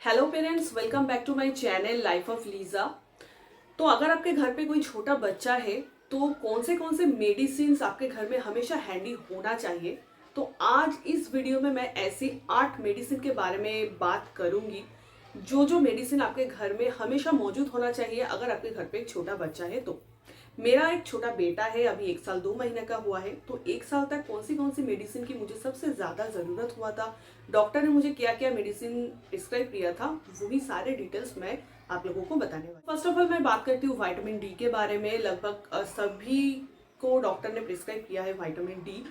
Hello parents, welcome back to my channel life of Liza. तो अगर आपके घर पे कोई छोटा बच्चा है तो कौन से मेडिसिन आपके घर में हमेशा हैंडी होना चाहिए। तो आज इस वीडियो में मैं ऐसी 8 मेडिसिन के बारे में बात करूंगी जो मेडिसिन आपके घर में हमेशा मौजूद होना चाहिए अगर आपके घर पे एक छोटा बच्चा है तो। मेरा एक छोटा बेटा है, अभी 1 साल 2 महीने का हुआ है। तो 1 साल तक कौन सी मेडिसिन की मुझे सबसे ज्यादा जरूरत हुआ था, डॉक्टर ने मुझे क्या क्या मेडिसिन प्रिस्क्राइब किया था, वही सारे डिटेल्स मैं आप लोगों को बताने वाली। फर्स्ट ऑफ ऑल मैं बात करती हूँ विटामिन डी के बारे में। लगभग सभी को डॉक्टर ने प्रिस्क्राइब किया है विटामिन डी।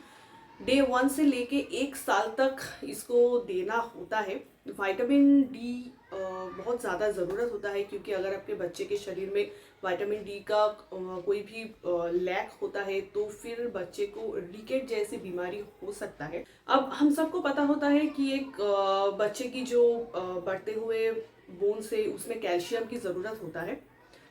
डे 1 से लेके 1 साल तक इसको देना होता है। विटामिन डी बहुत ज़्यादा ज़रूरत होता है क्योंकि अगर आपके बच्चे के शरीर में विटामिन डी का कोई भी लैक होता है तो फिर बच्चे को रिकेट जैसी बीमारी हो सकता है। अब हम सबको पता होता है कि एक बच्चे की जो बढ़ते हुए बोन से उसमें कैल्शियम की ज़रूरत होता है।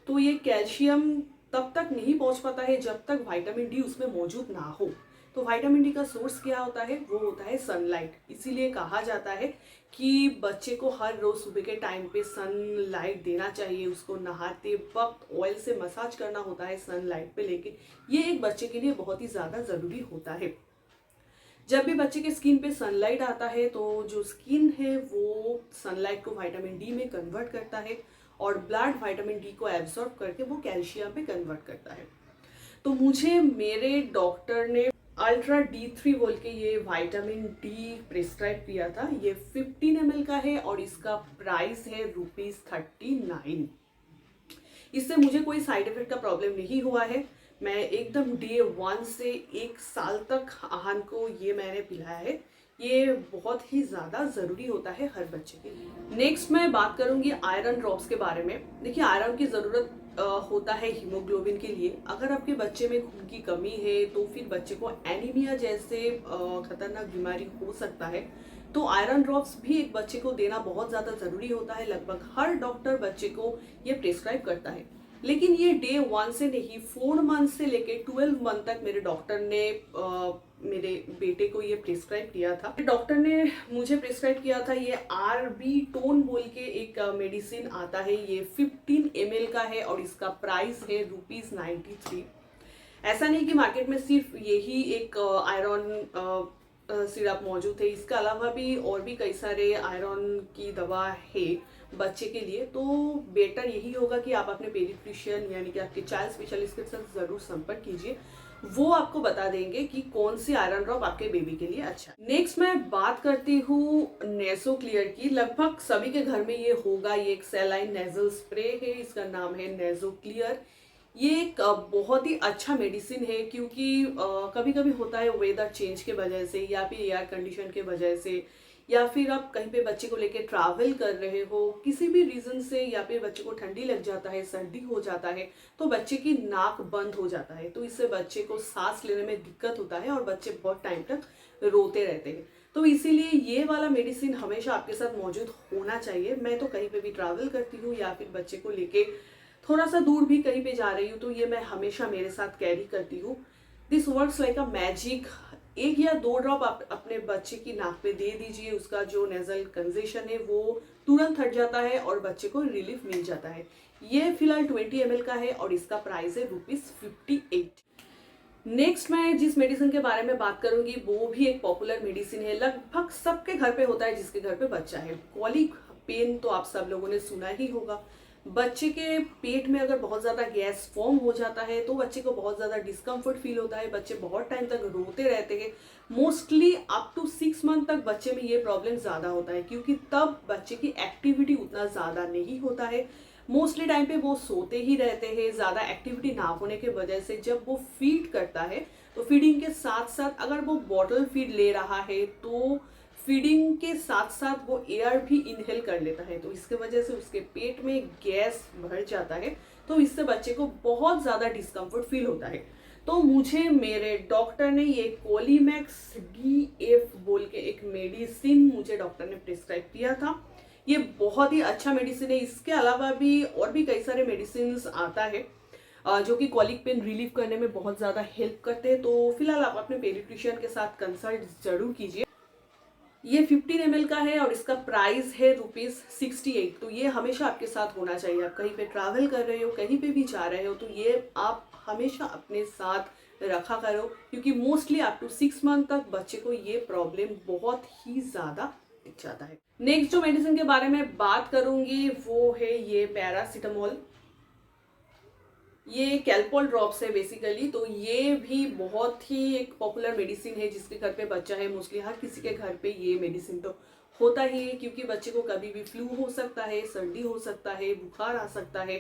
तो ये कैल्शियम तब तक नहीं पहुंच पाता है जब तक विटामिन डी उसमें मौजूद ना हो। तो विटामिन डी का सोर्स क्या होता है, वो होता है सनलाइट। इसीलिए कहा जाता है कि बच्चे को हर रोज सुबह के टाइम पे सनलाइट देना चाहिए। उसको नहाते वक्त ऑयल से मसाज करना होता है सनलाइट पे, लेकिन ये एक बच्चे के लिए बहुत ही ज्यादा जरूरी होता है। जब भी बच्चे के स्किन पे सनलाइट आता है तो जो स्किन है वो सनलाइट को विटामिन डी में कन्वर्ट करता है और ब्लड विटामिन डी को एब्सॉर्ब करके वो कैल्शियम में कन्वर्ट करता है। तो मुझे मेरे डॉक्टर ने अल्ट्रा D3 बोल के ये विटामिन डी प्रिस्क्राइब किया था। ये 15 ml का है और इसका प्राइस है ₹39। इससे मुझे कोई साइड इफेक्ट का प्रॉब्लम नहीं हुआ है। मैं एकदम डे 1 से 1 साल तक आहन को ये मैंने पिलाया है। ये बहुत ही ज़्यादा ज़रूरी होता है हर बच्चे के लिए। नेक्स्ट मैं बात करूंगी आयरन ड्रॉप्स के बारे में। देखिए, आयरन की ज़रूरत होता है हीमोग्लोबिन के लिए। अगर आपके बच्चे में खून की कमी है तो फिर बच्चे को एनीमिया जैसे खतरनाक बीमारी हो सकता है। तो आयरन ड्रॉप्स भी एक बच्चे को देना बहुत ज़्यादा ज़रूरी होता है। लगभग हर डॉक्टर बच्चे को ये प्रिस्क्राइब करता है। लेकिन ये डे 1 से नहीं, 4 मंथ से लेके 12 मंथ तक मेरे डॉक्टर ने मेरे बेटे को ये प्रिस्क्राइब किया था। डॉक्टर ने मुझे प्रिस्क्राइब किया था ये आरबी टोन बोल के एक मेडिसिन आता है। ये 15 ml का है और इसका प्राइस है ₹93। ऐसा नहीं कि मार्केट में सिर्फ यही एक आयरन सिरप मौजूद है, इसके अलावा भी और भी कई सारे आयरन की दवा है बच्चे के लिए। तो बेटर यही होगा कि आप अपने पेडिट्रिशियन यानी कि आपके चाइल्ड स्पेशलिस्ट के साथ जरूर संपर्क कीजिए। वो आपको बता देंगे कि कौन सी आयरन ड्रॉप आपके बेबी के लिए अच्छा है। नेक्स्ट मैं बात करती हूँ नेसो क्लियर की। लगभग सभी के घर में ये होगा। ये एक सेलाइन नेजल स्प्रे है, इसका नाम है नेसो क्लियर। ये एक बहुत ही अच्छा मेडिसिन है क्योंकि कभी कभी होता है वेदर चेंज के वजह से या फिर एयर कंडीशन के वजह से या फिर आप कहीं पे बच्चे को लेके ट्रैवल कर रहे हो, किसी भी रीजन से, या फिर बच्चे को ठंडी लग जाता है, सर्दी हो जाता है, तो बच्चे की नाक बंद हो जाता है। तो इससे बच्चे को सांस लेने में दिक्कत होता है और बच्चे बहुत टाइम तक रोते रहते हैं। तो इसीलिए ये वाला मेडिसिन हमेशा आपके साथ मौजूद होना चाहिए। मैं तो कहीं पे भी ट्रैवल करती हूँ या फिर बच्चे को लेके थोड़ा सा दूर भी कहीं पे जा रही हूँ तो ये मैं हमेशा मेरे साथ कैरी करती हूँ। This works like a magic. 1 या 2 ड्रॉप आप अपने बच्चे की नाक पे दे दीजिए, उसका जो नेजल कंजेशन है वो तुरंत हट जाता है और बच्चे को रिलीफ मिल जाता है। ये फिलहाल 20 ml का है और इसका प्राइस है ₹58। नेक्स्ट मैं जिस मेडिसिन के बारे में बात करूंगी वो भी एक पॉपुलर मेडिसिन है। लगभग सबके घर पे होता है जिसके घर पे बच्चा है। कॉलिक पेन तो आप सब लोगों ने सुना ही होगा। बच्चे के पेट में अगर बहुत ज्यादा गैस फॉर्म हो जाता है तो बच्चे को बहुत ज्यादा डिस्कम्फर्ट फील होता है। बच्चे बहुत टाइम तक रोते रहते हैं। मोस्टली अप टू 6 मंथ तक बच्चे में ये प्रॉब्लम ज्यादा होता है क्योंकि तब बच्चे की एक्टिविटी उतना ज्यादा नहीं होता है। मोस्टली टाइम पे वो सोते ही रहते हैं। ज्यादा एक्टिविटी ना होने के वजह से जब वो फीड करता है तो फीडिंग के साथ साथ अगर वो बॉटल फीड ले रहा है तो फीडिंग के साथ साथ वो एयर भी इनहेल कर लेता है। तो इसके वजह से उसके पेट में गैस भर जाता है। तो इससे बच्चे को बहुत ज्यादा डिस्कम्फर्ट फील होता है। तो मुझे मेरे डॉक्टर ने ये कोलीमैक्स DF बोल के एक मेडिसिन मुझे डॉक्टर ने प्रिस्क्राइब किया था। ये बहुत ही अच्छा मेडिसिन है। इसके अलावा भी और भी कई सारे मेडिसिन आता है जो कि कॉलिक पेन रिलीव करने में बहुत ज़्यादा हेल्प करते हैं। तो फिलहाल आप अपने पेडिट्रिशियन के साथ कंसल्ट जरूर कीजिए। ये 15 ml का है और इसका प्राइस है ₹68। तो ये हमेशा आपके साथ होना चाहिए। आप कहीं पे ट्रैवल कर रहे हो, कहीं पे भी जा रहे हो, तो ये आप हमेशा अपने साथ रखा करो, क्योंकि मोस्टली अप टू 6 मंथ तक बच्चे को ये प्रॉब्लम बहुत ही ज़्यादा दिख जाता है। नेक्स्ट जो मेडिसिन के बारे में बात करूंगी वो है ये पैरासीटामोल। ये कैल्पोल ड्रॉप्स है बेसिकली। तो ये भी बहुत ही एक पॉपुलर मेडिसिन है। जिसके घर पे बच्चा है, मोस्टली हर किसी के घर पे ये मेडिसिन तो होता ही है, क्योंकि बच्चे को कभी भी फ्लू हो सकता है, सर्दी हो सकता है, बुखार आ सकता है,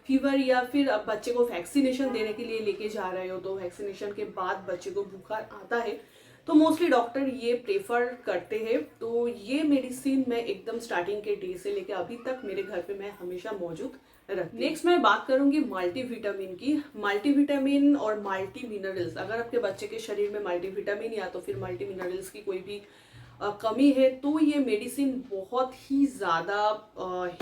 फीवर, या फिर अब बच्चे को वैक्सीनेशन देने के लिए लेके जा रहे हो तो वैक्सीनेशन के बाद बच्चे को बुखार आता है, तो मोस्टली डॉक्टर ये प्रेफर करते हैं। तो ये मेडिसिन मैं एकदम स्टार्टिंग के डे से लेके अभी तक मेरे घर पे मैं हमेशा मौजूद रखती हूँ। नेक्स्ट मैं बात करूंगी मल्टीविटामिन की। मल्टीविटामिन और मल्टी मिनरल्स, अगर आपके बच्चे के शरीर में मल्टीविटामिन या तो फिर मल्टी मिनरल्स की कोई भी कमी है, तो ये मेडिसिन बहुत ही ज़्यादा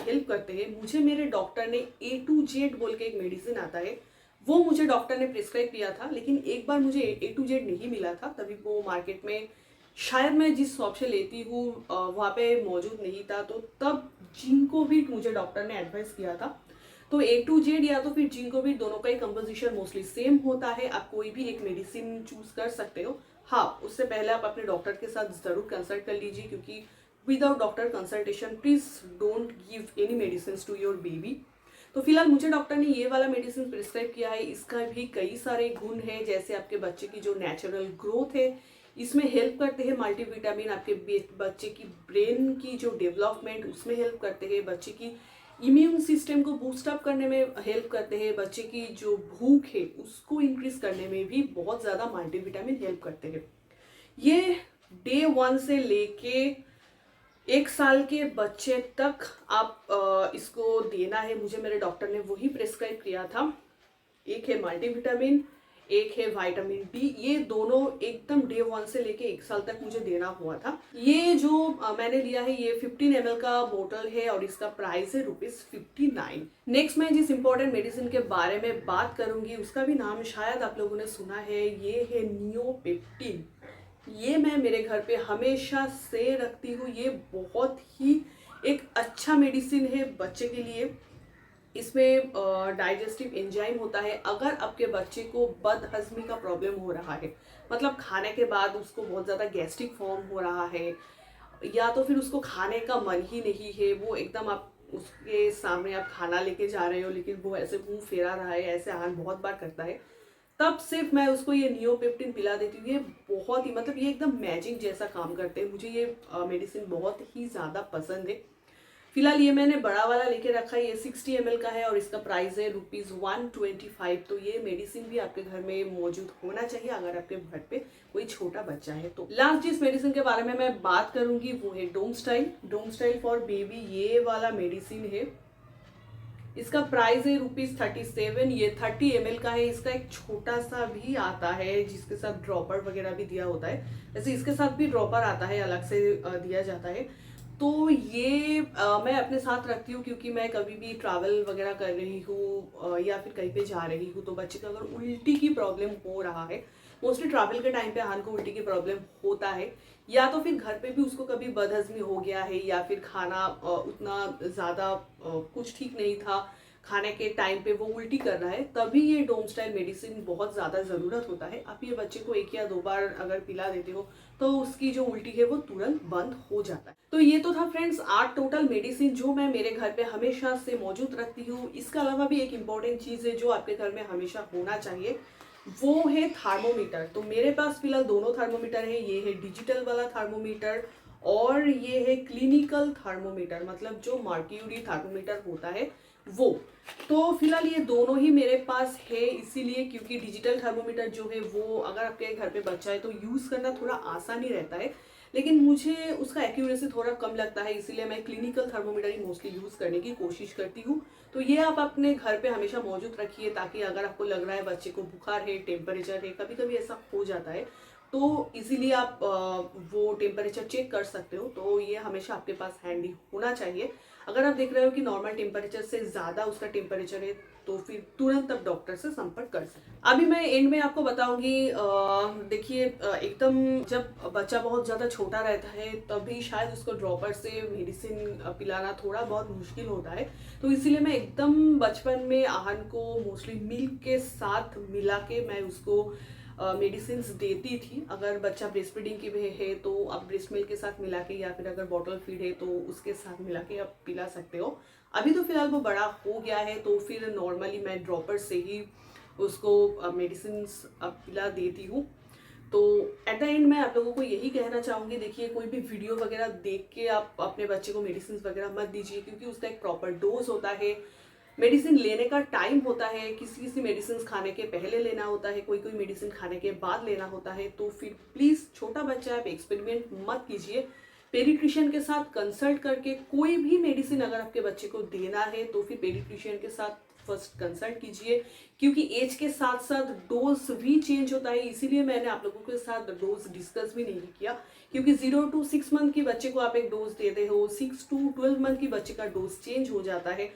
हेल्प करते हैं। मुझे मेरे डॉक्टर ने A to Z बोल के एक मेडिसिन आता है, वो मुझे डॉक्टर ने प्रिस्क्राइब किया था, लेकिन एक बार मुझे A to Z नहीं मिला था, तभी वो मार्केट में शायद मैं जिस शॉप से लेती हूँ वहाँ पे मौजूद नहीं था। तो तब जिंको भी मुझे डॉक्टर ने एडवाइस किया था। तो A to Z या तो फिर जिंको भी, दोनों का ही कंपोजिशन मोस्टली सेम होता है। आप कोई भी एक मेडिसिन चूज कर सकते हो। हाँ, उससे पहले आप अपने डॉक्टर के साथ जरूर कंसल्ट कर लीजिए, क्योंकि without doctor consultation please don't give any medicine to your baby. तो फिलहाल मुझे डॉक्टर ने ये वाला मेडिसिन प्रिस्क्राइब किया है। इसका भी कई सारे गुण हैं, जैसे आपके बच्चे की जो नेचुरल ग्रोथ है इसमें हेल्प करते हैं मल्टीविटामिन। आपके बच्चे की ब्रेन की जो डेवलपमेंट उसमें हेल्प करते हैं, बच्चे की इम्यून सिस्टम को बूस्ट अप करने में हेल्प करते हैं, बच्चे की जो भूख है उसको इंक्रीज करने में भी बहुत ज़्यादा मल्टीविटामिन हेल्प करते हैं। ये डे 1 से लेके 1 साल के बच्चे तक आप इसको देना है। मुझे मेरे डॉक्टर ने वही प्रिस्क्राइब किया था। एक है मल्टीविटामिन, एक है विटामिन बी। ये दोनों एकदम डे 1 से लेके 1 साल तक मुझे देना हुआ था। ये जो मैंने लिया है ये 15 ml का बोतल है और इसका प्राइस है ₹59। नेक्स्ट मैं जिस इंपॉर्टेंट मेडिसिन के बारे में बात करूंगी उसका भी नाम शायद आप लोगों ने सुना है, ये है नियोपेप्टिन। ये मैं मेरे घर पे हमेशा से रखती हूँ। ये बहुत ही एक अच्छा मेडिसिन है बच्चे के लिए। इसमें डाइजेस्टिव एंजाइम होता है। अगर आपके बच्चे को बदहजमी का प्रॉब्लम हो रहा है, मतलब खाने के बाद उसको बहुत ज़्यादा गैस्ट्रिक फॉर्म हो रहा है, या तो फिर उसको खाने का मन ही नहीं है, वो एकदम आप उसके सामने आप खाना लेके जा रहे हो लेकिन वो ऐसे मुंह फेरा रहा है, ऐसे हाल बहुत बार करता है, तब सिर्फ मैं उसको ये नियोपेप्टिन पिला देती हूँ। ये बहुत ही, मतलब ये एकदम मैजिक जैसा काम करते हैं। मुझे ये मेडिसिन बहुत ही ज़्यादा पसंद है। फिलहाल ये मैंने बड़ा वाला लेके रखा है। ये 60 ml का है और इसका प्राइस है ₹125। तो ये मेडिसिन भी आपके घर में मौजूद होना चाहिए अगर आपके घर पे कोई छोटा बच्चा है। तो लास्ट जिस मेडिसिन के बारे में मैं बात करूंगी वो है डोमस्टाइल फॉर बेबी। ये वाला मेडिसिन है, इसका प्राइस है ₹37। ये 30 ml का है। इसका एक छोटा सा भी आता है जिसके साथ ड्रॉपर वगैरह भी दिया होता है। वैसे इसके साथ भी ड्रॉपर आता है, अलग से दिया जाता है। तो ये मैं अपने साथ रखती हूँ, क्योंकि मैं कभी भी ट्रैवल वगैरह कर रही हूँ या फिर कहीं पे जा रही हूँ, तो बच्चे को अगर उल्टी की प्रॉब्लम हो रहा है, मोस्टली ट्रैवल के टाइम पे हाल को उल्टी की प्रॉब्लम होता है, या तो फिर घर पे भी उसको कभी बदहजमी हो गया है, या फिर खाना उतना ज़्यादा कुछ ठीक नहीं था, खाने के टाइम पे वो उल्टी कर रहा है, तभी ये डोमस्टाइल मेडिसिन बहुत ज़्यादा ज़रूरत होता है। आप ये बच्चे को 1 या 2 बार अगर पिला देते हो तो उसकी जो उल्टी है वो तुरंत बंद हो जाता है। तो ये तो था फ्रेंड्स 8 टोटल मेडिसिन जो मैं मेरे घर पे हमेशा से मौजूद रखती हूँ। इसके अलावा भी एक इम्पॉर्टेंट चीज़ है जो आपके घर में हमेशा होना चाहिए, वो है थर्मोमीटर। तो मेरे पास फिलहाल दोनों थर्मोमीटर है। ये है डिजिटल वाला थर्मोमीटर और ये है क्लिनिकल थर्मोमीटर, मतलब जो मर्क्यूरी थर्मोमीटर होता है वो। तो फिलहाल ये दोनों ही मेरे पास है, इसीलिए क्योंकि डिजिटल थर्मोमीटर जो है वो अगर आपके घर पे बच्चा है तो यूज़ करना थोड़ा आसान ही रहता है, लेकिन मुझे उसका एक्यूरेसी थोड़ा कम लगता है, इसीलिए मैं क्लिनिकल थर्मोमीटर ही मोस्टली यूज़ करने की कोशिश करती हूँ। तो ये आप अपने घर पे हमेशा मौजूद रखिए, ताकि अगर आपको लग रहा है बच्चे को बुखार है, टेम्परेचर है, कभी कभी ऐसा हो जाता है, तो इजीली आप वो टेम्परेचर चेक कर सकते हो। तो ये हमेशा आपके पास हैंडी होना चाहिए। अगर आप देख रहे हो कि नॉर्मल टेम्परेचर से ज़्यादा उसका टेम्परेचर है तो फिर तुरंत आप डॉक्टर से संपर्क कर सकते हैं। अभी मैं एंड में आपको बताऊंगी, देखिए एकदम जब बच्चा बहुत ज़्यादा छोटा रहता है तभी शायद उसको ड्रॉपर से मेडिसिन पिलाना थोड़ा बहुत मुश्किल होता है, तो इसीलिए मैं एकदम बचपन में आहन को मोस्टली मिल्क के साथ मिला के मैं उसको मेडिसिन देती थी। अगर बच्चा ब्रेस्ट फीडिंग की भी है तो आप ब्रेस्ट मिल्क के साथ मिला के, या फिर अगर बॉटल फीड है तो उसके साथ मिला के आप पिला सकते हो। अभी तो फिलहाल वो बड़ा हो गया है तो फिर नॉर्मली मैं ड्रॉपर से ही उसको मेडिसिन पिला देती हूँ। तो एट द एंड मैं आप लोगों को यही कहना चाहूँगी, देखिए कोई भी वीडियो वगैरह देख के आप अपने बच्चे को मेडिसिन वगैरह मत दीजिए, क्योंकि उसका एक प्रॉपर डोज होता है, मेडिसिन लेने का टाइम होता है, किसी किसी मेडिसिन खाने के पहले लेना होता है, कोई कोई मेडिसिन खाने के बाद लेना होता है। तो फिर प्लीज़ छोटा बच्चा आप एक्सपेरिमेंट मत कीजिए, पेडिट्रिशियन के साथ कंसल्ट करके कोई भी मेडिसिन अगर आपके बच्चे को देना है तो फिर पेडिट्रिशियन के साथ फर्स्ट कंसल्ट कीजिए, क्योंकि एज के साथ साथ डोज भी चेंज होता है। इसीलिए मैंने आप लोगों के साथ डोज डिस्कस भी नहीं किया, क्योंकि 0 to 6 मंथ की बच्चे को आप एक डोज देते हो, 6 to 12 मंथ की बच्चे का डोज चेंज हो जाता है।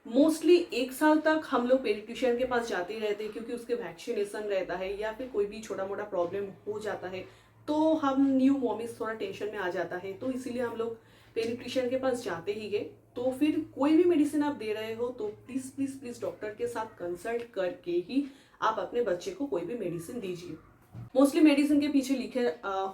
मोस्टली 1 साल तक हम लोग पेडिट्रिशियन के पास जाते ही रहते हैं, क्योंकि उसके वैक्सीनेशन रहता है या फिर कोई भी छोटा मोटा प्रॉब्लम हो जाता है तो हम न्यू मॉमिस थोड़ा टेंशन में आ जाता है, तो इसीलिए हम लोग पेडिट्रिशियन के पास जाते ही गए। तो फिर कोई भी मेडिसिन आप दे रहे हो तो प्लीज़ प्लीज़ प्लीज़ डॉक्टर के साथ कंसल्ट करके ही आप अपने बच्चे को कोई भी मेडिसिन दीजिए। मोस्टली मेडिसिन के पीछे लिखे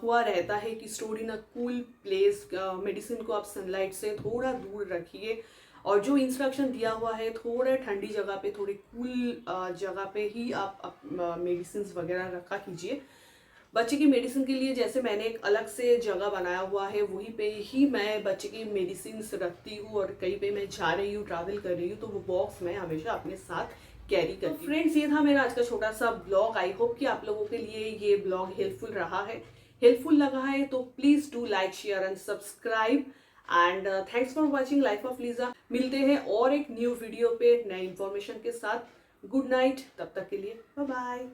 हुआ रहता है कि store in a cool place, medicine को आप सनलाइट से थोड़ा दूर रखिए, और जो इंस्ट्रक्शन दिया हुआ है थोड़ा ठंडी जगह पे, थोड़ी कूल जगह पे ही आप मेडिसिन वगैरह रखा कीजिए। बच्चे की मेडिसिन के लिए जैसे मैंने एक अलग से जगह बनाया हुआ है, वहीं पे ही मैं बच्चे की मेडिसिन रखती हूँ, और कहीं पे मैं जा रही हूँ, ट्रैवल कर रही हूँ तो वो बॉक्स मैं हमेशा अपने साथ कैरी करती हूँ। तो फ्रेंड्स, ये था मेरा आज का छोटा सा ब्लॉग। आई होप कि आप लोगों के लिए ये ब्लॉग हेल्पफुल रहा है। हेल्पफुल लगा है तो please do like, share and subscribe, and thanks for watching life of Lisa. मिलते हैं और एक न्यू वीडियो पे नए इंफॉर्मेशन के साथ। गुड नाइट, तब तक के लिए बाय बाय।